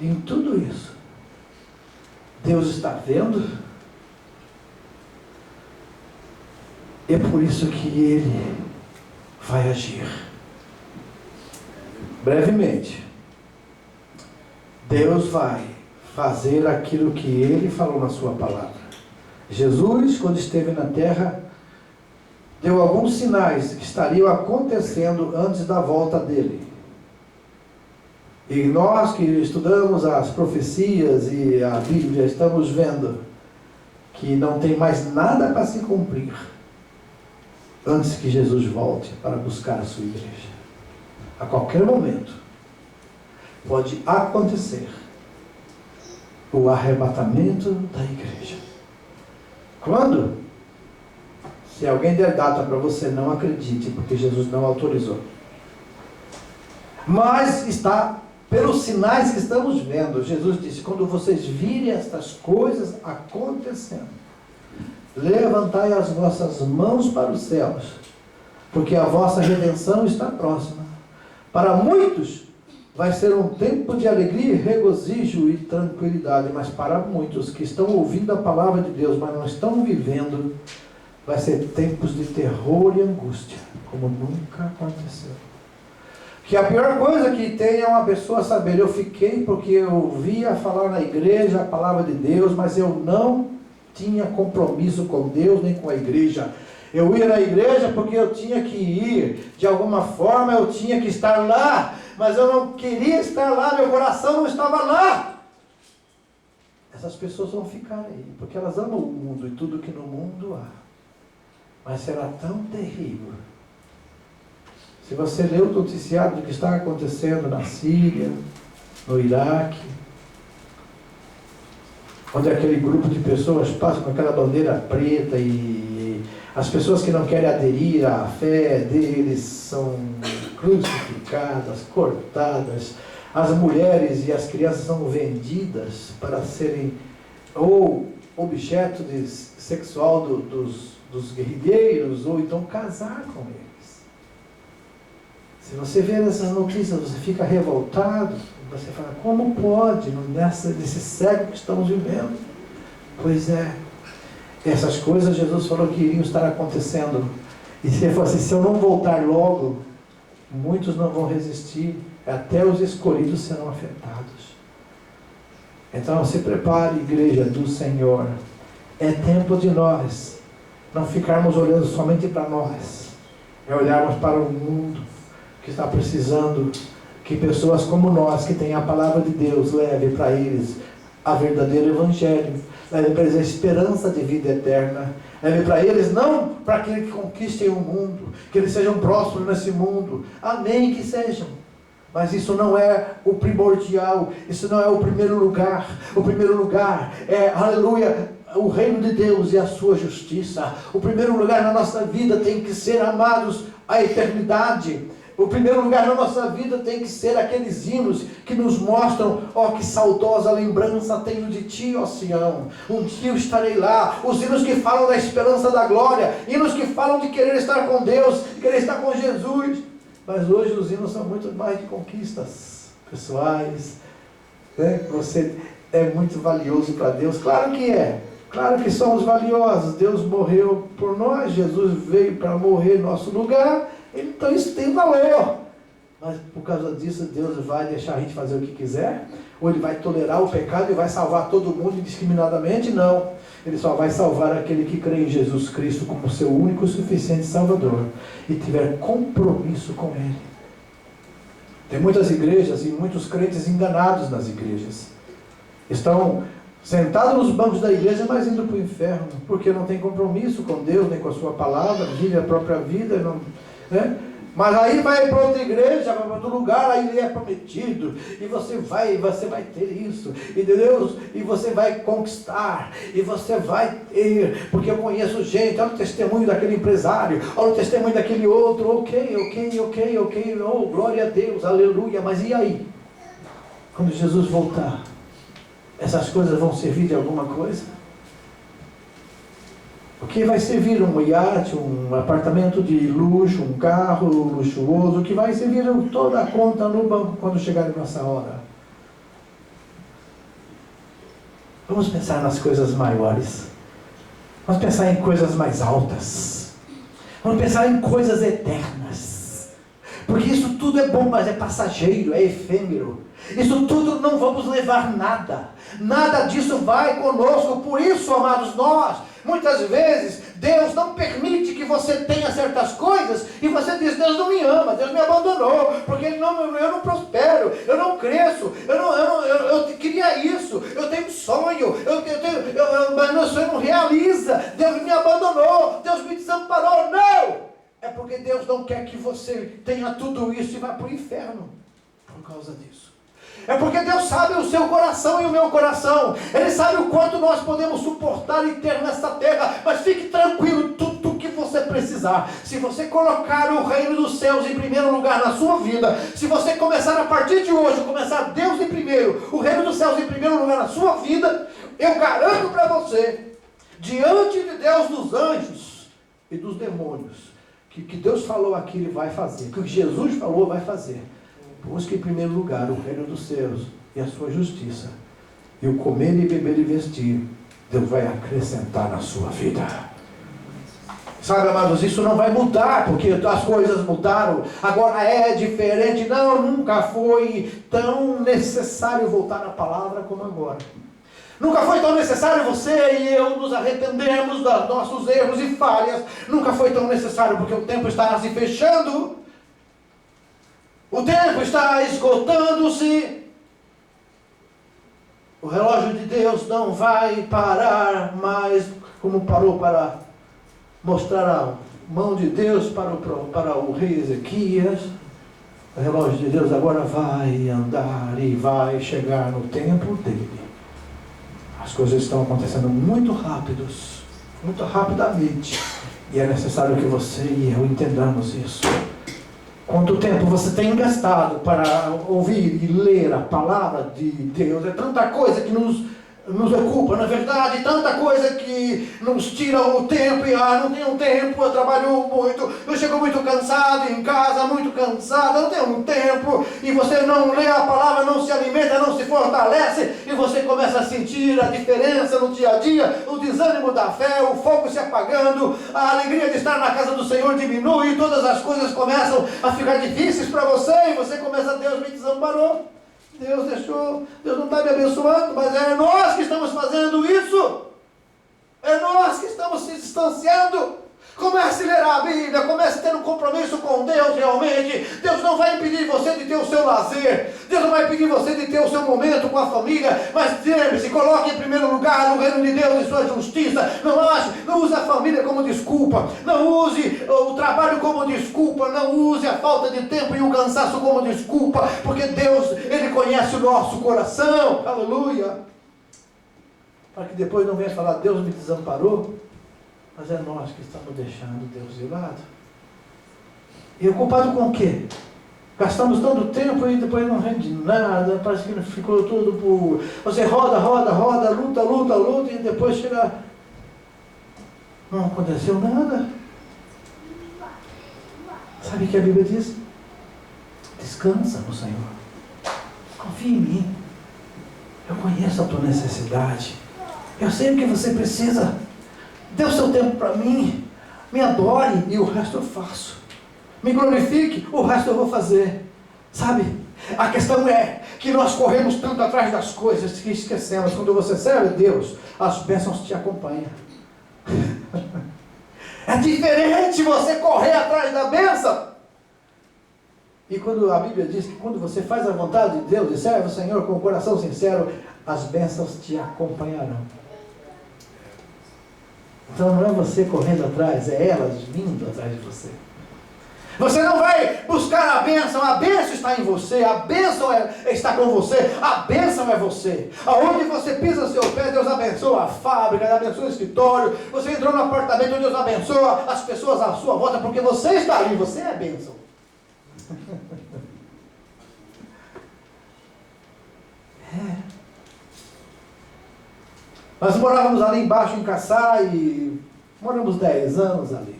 em tudo isso, Deus está vendo. É por isso que Ele vai agir. Brevemente, Deus vai fazer aquilo que Ele falou na sua palavra. Jesus, quando esteve na terra, deu alguns sinais que estariam acontecendo antes da volta dele. E nós que estudamos as profecias e a Bíblia, estamos vendo que não tem mais nada para se cumprir antes que Jesus volte para buscar a sua igreja. A qualquer momento pode acontecer o arrebatamento da igreja. Quando? Se alguém der data para você, não acredite, porque Jesus não autorizou. Mas está pelos sinais que estamos vendo. Jesus disse, quando vocês virem estas coisas acontecendo, levantai as vossas mãos para os céus, porque a vossa redenção está próxima. Para muitos vai ser um tempo de alegria, regozijo e tranquilidade, mas para muitos que estão ouvindo a palavra de Deus, mas não estão vivendo, vai ser tempos de terror e angústia, como nunca aconteceu. Que a pior coisa que tem é uma pessoa saber, eu fiquei porque eu ouvia falar na igreja a palavra de Deus, mas eu não tinha compromisso com Deus nem com a igreja. Eu ia na igreja porque eu tinha que ir, de alguma forma eu tinha que estar lá, mas eu não queria estar lá, meu coração não estava lá. Essas pessoas vão ficar aí, porque elas amam o mundo e tudo que no mundo há. Mas será tão terrível. Se você lê o noticiário do que está acontecendo na Síria, no Iraque, onde aquele grupo de pessoas passa com aquela bandeira preta e as pessoas que não querem aderir à fé deles são crucificadas, cortadas, as mulheres e as crianças são vendidas para serem ou objeto sexual dos guerrilheiros, ou então casar com eles. Se você vê essas notícias, você fica revoltado. Você fala, como pode, nesse século que estamos vivendo? Pois é, essas coisas Jesus falou que iriam estar acontecendo. E se ele falou assim, se eu não voltar logo, muitos não vão resistir, até os escolhidos serão afetados. Então se prepare, igreja do Senhor. É tempo de nós não ficarmos olhando somente para nós, é olharmos para o mundo que está precisando que pessoas como nós, que têm a palavra de Deus, leve para eles a verdadeiro evangelho, leve para eles a esperança de vida eterna, leve para eles, não para aqueles que conquistem o mundo, que eles sejam prósperos nesse mundo, amém que sejam, mas isso não é o primordial, isso não é o primeiro lugar é, aleluia, o reino de Deus e a sua justiça. O primeiro lugar na nossa vida tem que ser, amados, a eternidade. O primeiro lugar na nossa vida tem que ser aqueles hinos que nos mostram, ó, que saudosa lembrança tenho de ti, ó Sião. Um dia eu estarei lá. Os hinos que falam da esperança da glória, hinos que falam de querer estar com Deus, de querer estar com Jesus. Mas hoje os hinos são muito mais de conquistas pessoais, né? Você é muito valioso para Deus, claro que é. Claro que somos valiosos, Deus morreu por nós, Jesus veio para morrer em nosso lugar, então isso tem valor. Mas por causa disso, Deus vai deixar a gente fazer o que quiser? Ou Ele vai tolerar o pecado e vai salvar todo mundo indiscriminadamente? Não. Ele só vai salvar aquele que crê em Jesus Cristo como seu único e suficiente Salvador e tiver compromisso com Ele. Tem muitas igrejas e muitos crentes enganados nas igrejas. Estão sentado nos bancos da igreja, mas indo para o inferno, porque não tem compromisso com Deus, nem com a sua palavra, vive a própria vida, não, né? Mas aí vai para outra igreja, vai para outro lugar, aí ele é prometido, e você vai ter isso, e Deus, e você vai conquistar, e você vai ter, porque eu conheço gente, olha o testemunho daquele empresário, olha o testemunho daquele outro, ok, oh, glória a Deus, aleluia, mas e aí? Quando Jesus voltar, essas coisas vão servir de alguma coisa? O que vai servir? Um iate, um apartamento de luxo, um carro luxuoso? O que vai servir toda a conta no banco quando chegar a nossa hora? Vamos pensar nas coisas maiores. Vamos pensar em coisas mais altas. Vamos pensar em coisas eternas. Porque isso tudo é bom, mas é passageiro, é efêmero. Isso tudo não vamos levar nada. Nada disso vai conosco. Por isso, amados, nós, muitas vezes, Deus não permite que você tenha certas coisas e você diz, Deus não me ama, Deus me abandonou, porque eu não prospero, eu não cresço, eu queria isso, eu tenho um sonho, mas meu sonho não realiza, Deus me abandonou, Deus me desamparou. Não! É porque Deus não quer que você tenha tudo isso e vá para o inferno por causa disso. É porque Deus sabe o seu coração e o meu coração. Ele sabe o quanto nós podemos suportar e ter nessa terra. Mas fique tranquilo, tudo que você precisar. Se você colocar o reino dos céus em primeiro lugar na sua vida, se você começar a partir de hoje, começar Deus em primeiro, o reino dos céus em primeiro lugar na sua vida, eu garanto para você, diante de Deus, dos anjos e dos demônios, que o que Deus falou aqui Ele vai fazer, que o que Jesus falou vai fazer. Busque em primeiro lugar o reino dos céus e a sua justiça. E o comer e beber e vestir, Deus vai acrescentar na sua vida. Sabe, amados, isso não vai mudar, porque as coisas mudaram. Agora é diferente. Não, nunca foi tão necessário voltar à palavra como agora. Nunca foi tão necessário você e eu nos arrependermos dos nossos erros e falhas. Nunca foi tão necessário, porque o tempo está se fechando. O tempo está esgotando-se. O relógio de Deus não vai parar mais, como parou para mostrar a mão de Deus para o rei Ezequias. O relógio de Deus agora vai andar e vai chegar no tempo dele. As coisas estão acontecendo muito rapidamente. E é necessário que você e eu entendamos isso. Quanto tempo você tem gastado para ouvir e ler a palavra de Deus? É tanta coisa que nos ocupa, na verdade, tanta coisa que nos tira o tempo, e não tenho tempo, eu trabalho muito, eu chego muito cansado em casa, muito cansado, eu não tenho tempo, e você não lê a palavra, não se alimenta, não se fortalece, e você começa a sentir a diferença no dia a dia, o desânimo da fé, o fogo se apagando, a alegria de estar na casa do Senhor diminui, todas as coisas começam a ficar difíceis para você, e você começa, Deus me desamparou. Deus deixou, Deus não está me abençoando, mas é nós que estamos fazendo isso. É nós que estamos se distanciando. Comece a ler a Bíblia, comece a ter um compromisso com Deus realmente. Deus não vai impedir você de ter o seu lazer. Deus não vai impedir você de ter o seu momento com a família. Mas lembre-se, coloque em primeiro lugar o reino de Deus e sua justiça. Não use a família como desculpa. Não use o trabalho como desculpa. Não use a falta de tempo e o cansaço como desculpa. Porque Deus, Ele conhece o nosso coração. Aleluia. Para que depois não venha falar, Deus me desamparou. Mas é nós que estamos deixando Deus de lado. E o culpado com o quê? Gastamos tanto tempo e depois não rende nada, parece que ficou tudo por... Você roda, luta, e depois chega... Não aconteceu nada. Sabe o que a Bíblia diz? Descansa no Senhor. Confia em mim. Eu conheço a tua necessidade. Eu sei o que você precisa. Dê o seu tempo para mim, me adore e o resto eu faço. Me glorifique, o resto eu vou fazer. Sabe, a questão é que nós corremos tanto atrás das coisas que esquecemos. Quando você serve a Deus, as bênçãos te acompanham. É diferente você correr atrás da bênção. E quando a Bíblia diz que quando você faz a vontade de Deus e serve o Senhor com o coração sincero, as bênçãos te acompanharão. Então não é você correndo atrás, é elas vindo atrás de você. Você não vai buscar a bênção está em você, a bênção está com você, a bênção é você. Aonde você pisa seu pé, Deus abençoa a fábrica, abençoa o escritório, você entrou no apartamento, Deus abençoa as pessoas à sua volta, porque você está ali, você é a bênção. Nós morávamos ali embaixo em Kassai e moramos 10 anos ali.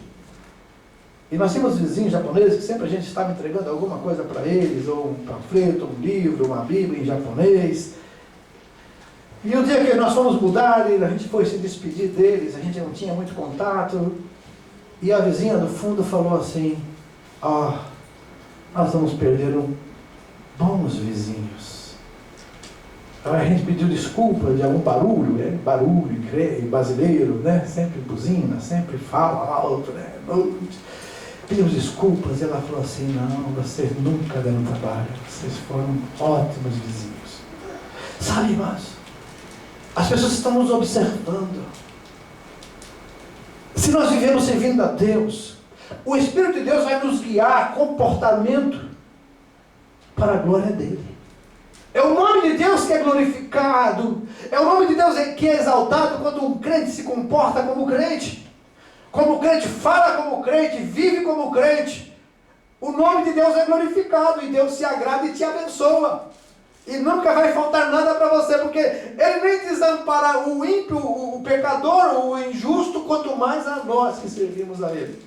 E nós tínhamos vizinhos japoneses que sempre a gente estava entregando alguma coisa para eles, ou um panfleto, um livro, uma Bíblia em japonês. E o dia que nós fomos mudar, a gente foi se despedir deles, a gente não tinha muito contato. E a vizinha do fundo falou assim, nós vamos perder bons vizinhos. A gente pediu desculpa de algum barulho, barulho brasileiro, né? Sempre buzina, sempre fala alto, né? Pedimos desculpas e ela falou assim, não, vocês nunca deram trabalho, vocês foram ótimos vizinhos. Sabe, irmãos, as pessoas estão nos observando. Se nós vivemos servindo a Deus, o Espírito de Deus vai nos guiar comportamento para a glória dele. É o nome de Deus que é glorificado. É o nome de Deus que é exaltado quando um crente se comporta como crente. Como crente, fala como crente, vive como crente. O nome de Deus é glorificado e Deus se agrada e te abençoa. E nunca vai faltar nada para você, porque Ele nem desampara o ímpio, o pecador, o injusto, quanto mais a nós que servimos a Ele.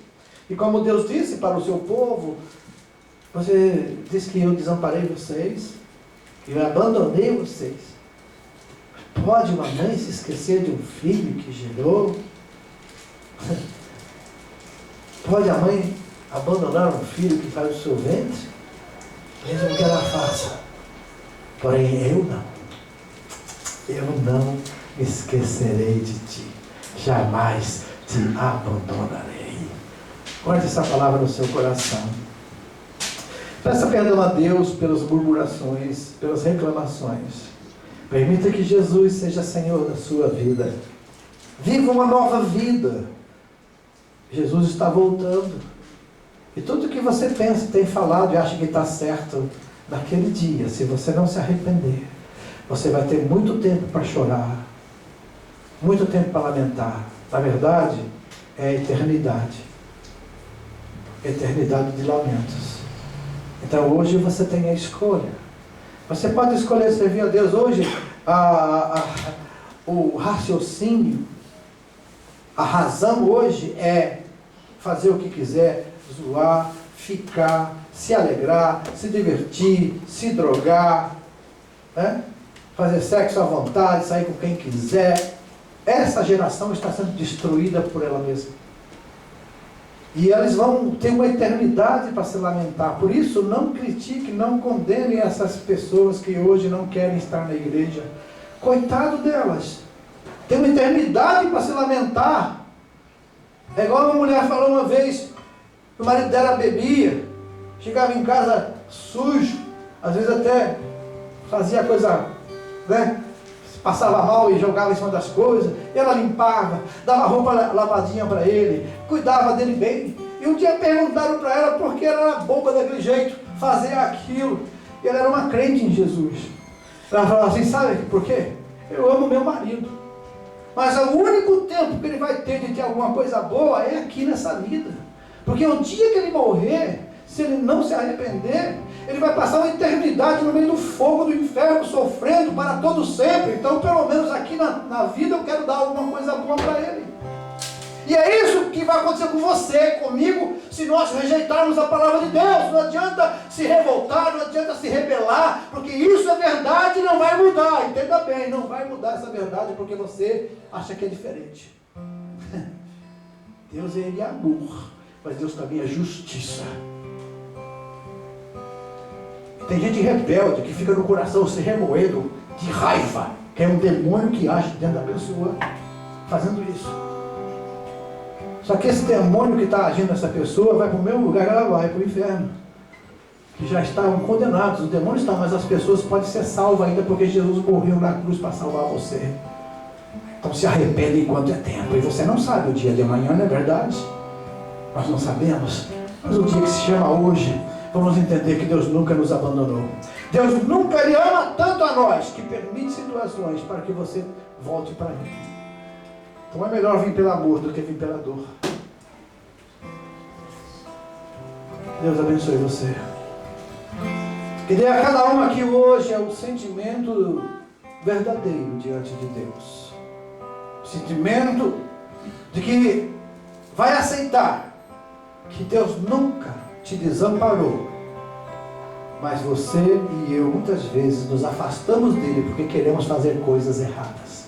E como Deus disse para o seu povo, você diz que eu desamparei vocês, eu abandonei vocês. Pode uma mãe se esquecer de um filho que gerou? Pode a mãe abandonar um filho que faz o seu ventre? Mesmo que ela faça. Porém, eu não me esquecerei de ti. Jamais te abandonarei. Guarde essa palavra no seu coração. Peça perdão a Deus pelas murmurações, pelas reclamações. Permita que Jesus seja Senhor da sua vida. Viva uma nova vida. Jesus está voltando. E tudo que você pensa, tem falado e acha que está certo, naquele dia, se você não se arrepender, você vai ter muito tempo para chorar, muito tempo para lamentar. Na verdade, é a eternidade. Eternidade de lamentos. Então hoje você tem a escolha. Você pode escolher servir a Deus hoje. O raciocínio, a razão hoje é fazer o que quiser, zoar, ficar, se alegrar, se divertir, se drogar, né? Fazer sexo à vontade, sair com quem quiser. Essa geração está sendo destruída por ela mesma. E eles vão ter uma eternidade para se lamentar. Por isso, não critique, não condene essas pessoas que hoje não querem estar na igreja. Coitado delas. Tem uma eternidade para se lamentar. É igual uma mulher falou uma vez, que o marido dela bebia, chegava em casa sujo, às vezes até fazia coisa, né? Passava mal e jogava em cima das coisas, e ela limpava, dava roupa lavadinha para ele, cuidava dele bem. E um dia perguntaram para ela por que ela era boba daquele jeito, fazer aquilo. E ela era uma crente em Jesus. Ela falou assim, sabe por quê? Eu amo meu marido. Mas o único tempo que ele vai ter de ter alguma coisa boa é aqui nessa vida. Porque o dia que ele morrer, se ele não se arrepender, ele vai passar uma eternidade no meio do fogo do inferno, sofrendo para todo sempre. Então, pelo menos aqui na vida, eu quero dar alguma coisa boa para ele. E é isso que vai acontecer com você, comigo, se nós rejeitarmos a palavra de Deus. Não adianta se revoltar, não adianta se rebelar, porque isso é verdade e não vai mudar. Entenda bem, não vai mudar essa verdade porque você acha que é diferente. Deus, ele é amor, mas Deus também é justiça. Tem gente rebelde que fica no coração se remoendo de raiva, que é um demônio que age dentro da pessoa fazendo isso. Só que esse demônio que está agindo nessa pessoa vai para o mesmo lugar que ela vai, para o inferno. Que já estavam condenados, os demônios estão, mas as pessoas podem ser salvas ainda porque Jesus morreu na cruz para salvar você. Então se arrependa enquanto é tempo. E você não sabe o dia de amanhã, não é verdade? Nós não sabemos. Mas o dia que se chama hoje, vamos entender que Deus nunca nos abandonou. Deus nunca, Ele ama tanto a nós, que permite situações para que você volte para Ele. Então é melhor vir pelo amor do que vir pela dor. Deus abençoe você. Que dê a cada um aqui hoje é o sentimento verdadeiro diante de Deus. O sentimento de que vai aceitar que Deus nunca te desamparou, mas você e eu muitas vezes nos afastamos dele porque queremos fazer coisas erradas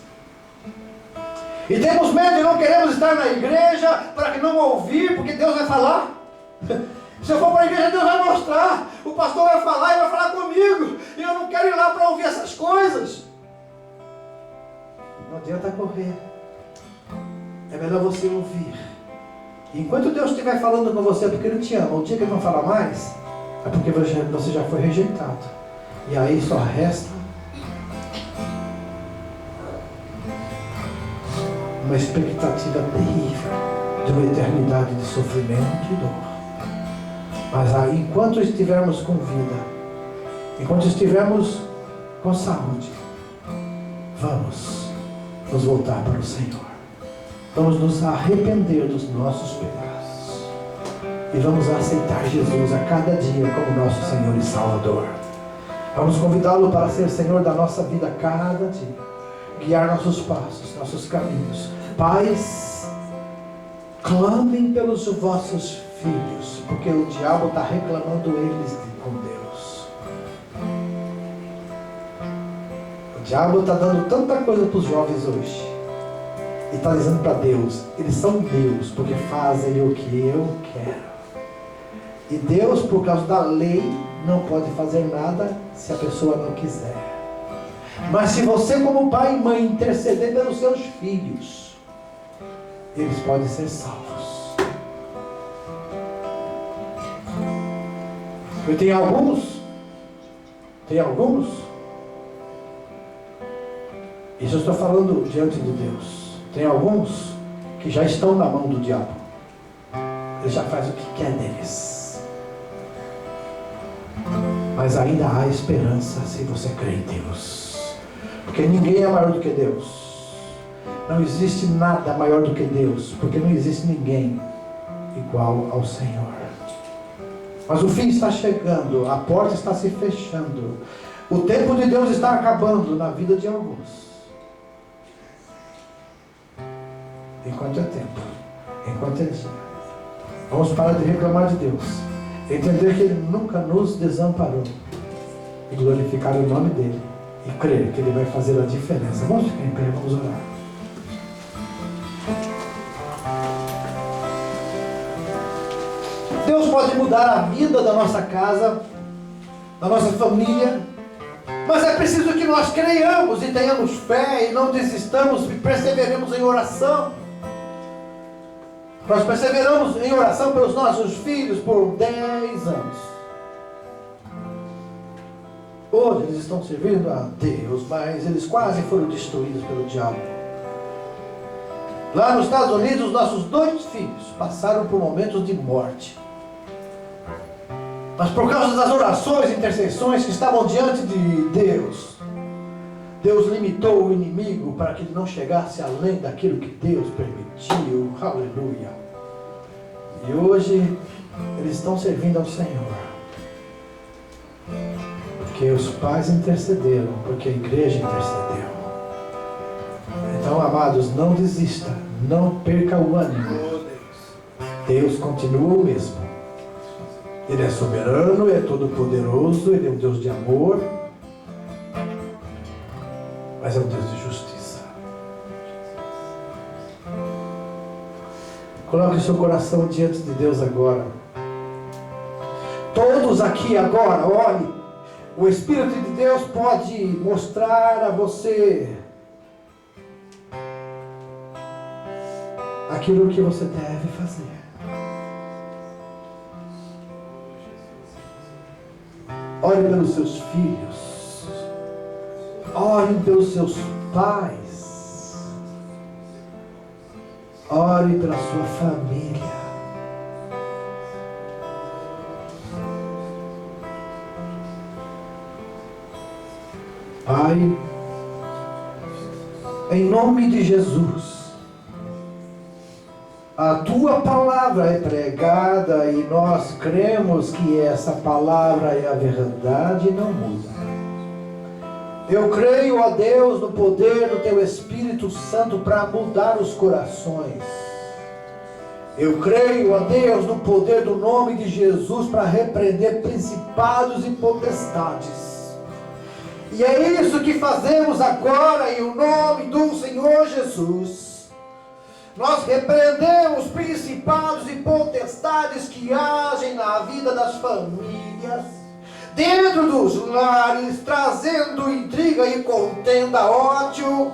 e temos medo e não queremos estar na igreja para que não ouvir, porque Deus vai falar. Se eu for para a igreja, Deus vai mostrar, o pastor vai falar e vai falar comigo, e eu não quero ir lá para ouvir essas coisas. Não adianta correr, é melhor você ouvir. Enquanto Deus estiver falando com você, é porque Ele te ama. O dia que Ele não fala mais, é porque você já foi rejeitado. E aí só resta uma expectativa terrível de uma eternidade de sofrimento e dor. Mas aí, enquanto estivermos com vida, enquanto estivermos com saúde, vamos nos voltar para o Senhor. Vamos nos arrepender dos nossos pecados. E vamos aceitar Jesus a cada dia como nosso Senhor e Salvador. Vamos convidá-lo para ser Senhor da nossa vida a cada dia. Guiar nossos passos, nossos caminhos. Pais, clamem pelos vossos filhos, porque o diabo está reclamando eles com Deus. O diabo está dando tanta coisa para os jovens hoje. E está dizendo para Deus, eles são meus, porque fazem o que eu quero. E Deus, por causa da lei, não pode fazer nada se a pessoa não quiser. Mas se você, como pai e mãe, interceder pelos seus filhos, eles podem ser salvos. E tem alguns, isso eu estou falando diante de Deus, tem alguns que já estão na mão do diabo. Ele já faz o que quer deles. Mas ainda há esperança se você crê em Deus. Porque ninguém é maior do que Deus. Não existe nada maior do que Deus. Porque não existe ninguém igual ao Senhor. Mas o fim está chegando. A porta está se fechando. O tempo de Deus está acabando na vida de alguns. Enquanto é tempo. Enquanto é dia. Vamos parar de reclamar de Deus. Entender que Ele nunca nos desamparou. E glorificar o nome dEle. E crer que Ele vai fazer a diferença. Vamos ficar em pé, vamos orar. Deus pode mudar a vida da nossa casa, da nossa família. Mas é preciso que nós creiamos e tenhamos fé e não desistamos e perseveremos em oração. Nós perseveramos em oração pelos nossos filhos por 10 anos. Hoje eles estão servindo a Deus, mas eles quase foram destruídos pelo diabo. Lá nos Estados Unidos, os nossos 2 filhos passaram por momentos de morte. Mas por causa das orações e intercessões que estavam diante de Deus, Deus limitou o inimigo para que ele não chegasse além daquilo que Deus permitiu. Aleluia. E hoje eles estão servindo ao Senhor. Porque os pais intercederam, porque a igreja intercedeu. Então, amados, não desista, não perca o ânimo. Deus continua o mesmo. Ele é soberano, é todo poderoso, Ele é um Deus de amor. Mas é um Deus de justiça. Coloque o seu coração diante de Deus agora. Todos aqui agora, olhe. O Espírito de Deus pode mostrar a você aquilo que você deve fazer. Ore pelos seus filhos. Ore pelos seus pais. Ore pela sua família. Pai, em nome de Jesus, a Tua palavra é pregada e nós cremos que essa palavra é a verdade e não muda. Eu creio, ó Deus, no poder do Teu Espírito Santo para mudar os corações. Eu creio, ó Deus, no poder do nome de Jesus para repreender principados e potestades. E é isso que fazemos agora em nome do Senhor Jesus. Nós repreendemos principados e potestades que agem na vida das famílias, dentro dos lares, trazendo intriga e contenda, ódio,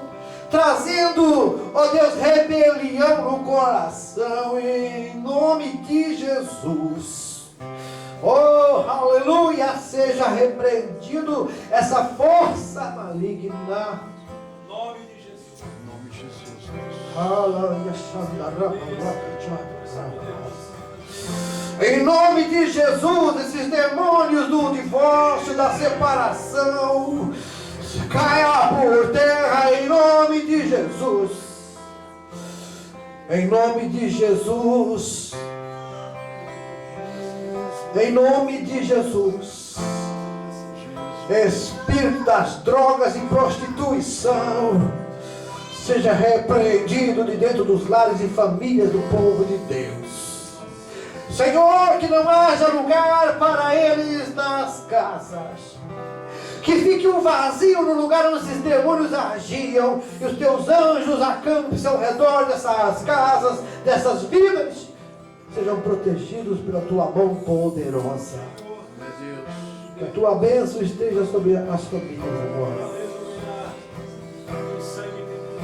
trazendo, ó Deus, rebelião no coração, em nome de Jesus. Oh, aleluia, seja repreendido essa força maligna. Em nome de Jesus. Em nome de Jesus. Em nome de Jesus, esses demônios do divórcio, da separação, caia por terra em nome de Jesus. Em nome de Jesus. Em nome de Jesus. Espírito das drogas e prostituição, seja repreendido de dentro dos lares e famílias do povo de Deus. Senhor, que não haja lugar para eles nas casas. Que fique um vazio no lugar onde esses demônios agiam. E os teus anjos acampem ao redor dessas casas, dessas vidas. Sejam protegidos pela tua mão poderosa. Que a tua bênção esteja sobre as famílias agora.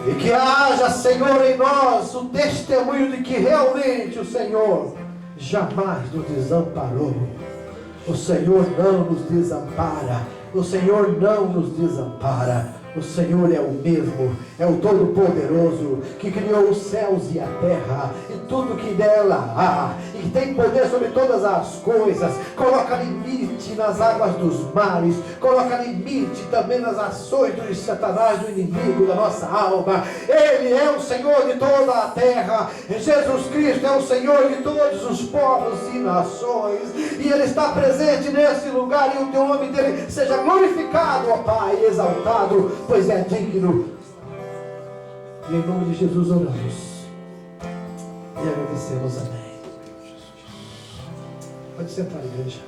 E que haja, Senhor, em nós o testemunho de que realmente o Senhor jamais nos desamparou. O Senhor não nos desampara. O Senhor não nos desampara. O Senhor é o mesmo, é o Todo-Poderoso, que criou os céus e a terra, e tudo que dela há, e que tem poder sobre todas as coisas. Coloca limite nas águas dos mares, coloca limite também nas ações do Satanás, do inimigo da nossa alma. Ele é o Senhor de toda a terra. Jesus Cristo é o Senhor de todos os povos e nações, e Ele está presente nesse lugar, e o teu nome dele seja glorificado, ó Pai, exaltado, pois é digno. E em nome de Jesus oramos e agradecemos. Amém. Pode sentar, igreja.